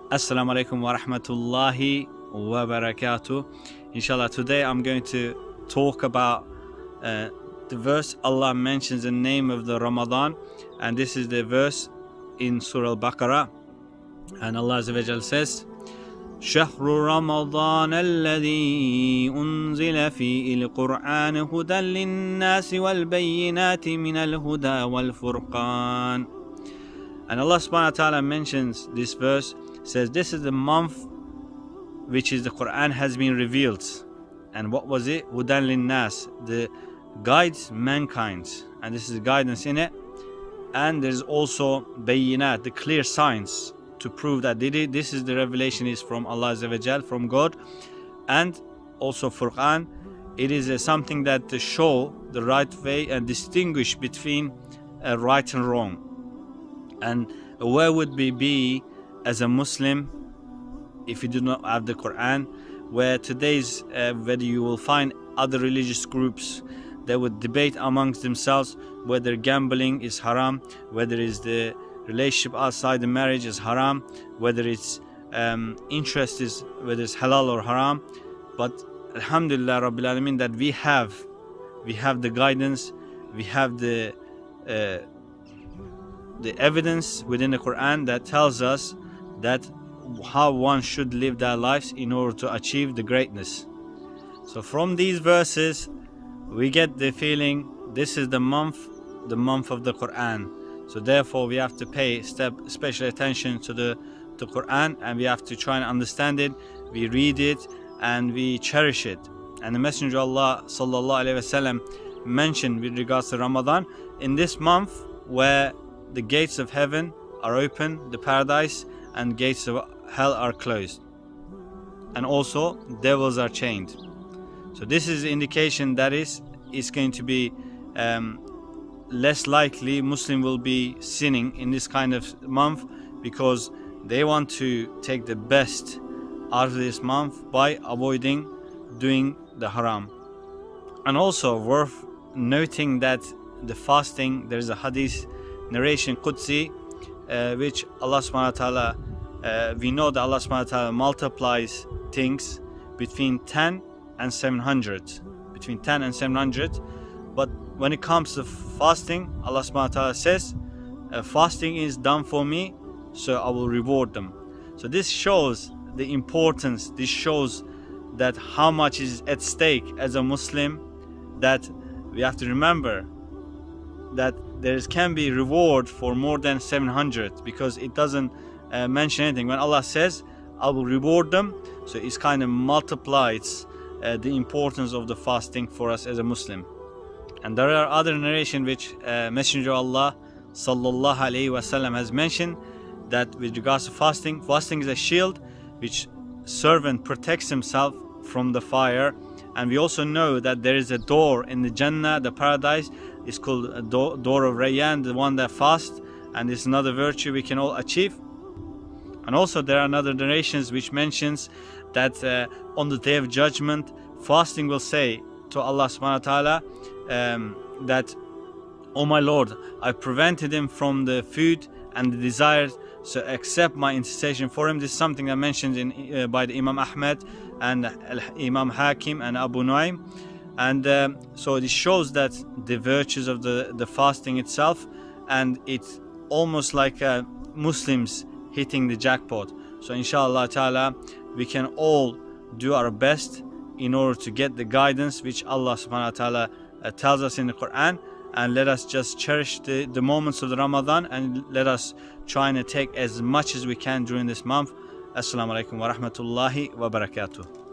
Assalamu alaikum wa rahmatullahi wa barakatuh. Inshallah, today I'm going to talk about the verse Allah mentions the name of the Ramadan, and this is the verse in Surah Al-Baqarah, and Allah Azza wa Jal says, شهر رمضان الذي أنزل فيه القرآن هدى للناس والبينات من الهدى والفرقان. And Allah subhanahu wa ta'ala mentions this verse, says this is the month which is the Qur'an has been revealed. And what was it? Hudan linnas, the guides mankind, and this is guidance in it. And there's also bayinat, the clear signs to prove that this is the revelation is from Allah Azza wa Jal, from God. And also Furqan, it is something that to show the right way and distinguish between right and wrong. And where would we be as a Muslim if you do not have the Quran? Where today's whether you will find other religious groups that would debate amongst themselves whether gambling is haram, whether it's the relationship outside the marriage is haram, whether it's interest is whether it's halal or haram. But alhamdulillah Rabbil Alameen that we have the guidance, we have the evidence within the Quran that tells us that how one should live their lives in order to achieve the greatness. So from these verses we get the feeling this is the month of the Quran. So therefore we have to pay special attention to the Quran, and we have to try and understand it, we read it and we cherish it. And the Messenger of Allah sallallahu alaihi wasallam mentioned with regards to Ramadan, in this month where the gates of heaven are open, the paradise, and gates of hell are closed, and also devils are chained. So this is the indication that it's going to be less likely Muslim will be sinning in this kind of month, because they want to take the best out of this month by avoiding doing the haram. And also worth noting that the fasting, there is a hadith narration Qudsi which Allah subhanahu wa ta'ala, we know that Allah subhanahu wa ta'ala multiplies things between 10 and 700, between 10 and 700. But when it comes to fasting, Allah subhanahu wa ta'ala says fasting is done for me, so I will reward them. So this shows the importance, this shows that how much is at stake as a Muslim, that we have to remember that there can be reward for more than 700, because it doesn't mention anything. When Allah says I will reward them, so it's kind of multiplies the importance of the fasting for us as a Muslim. And there are other narration which Messenger of Allah sallallahu alaihi wasallam has mentioned that with regards to fasting is a shield which servant protects himself from the fire. And we also know that there is a door in the Jannah, the paradise, is called a door of Rayyan, the one that fasts, and it's another virtue we can all achieve. And also there are another narrations which mentions that on the day of judgment, fasting will say to Allah subhanahu wa ta'ala that, oh my Lord, I prevented him from the food and the desires, so accept my intercession for him. This is something that mentioned in by the Imam Ahmed and Imam Hakim and Abu Nuaym. And so this shows that the virtues of the fasting itself, and it's almost like Muslims hitting the jackpot. So inshallah ta'ala we can all do our best in order to get the guidance which Allah subhanahu wa ta'ala tells us in the Quran. And let us just cherish the moments of the Ramadan, and let us try and take as much as we can during this month. Assalamu alaikum wa rahmatullahi wa barakatuh.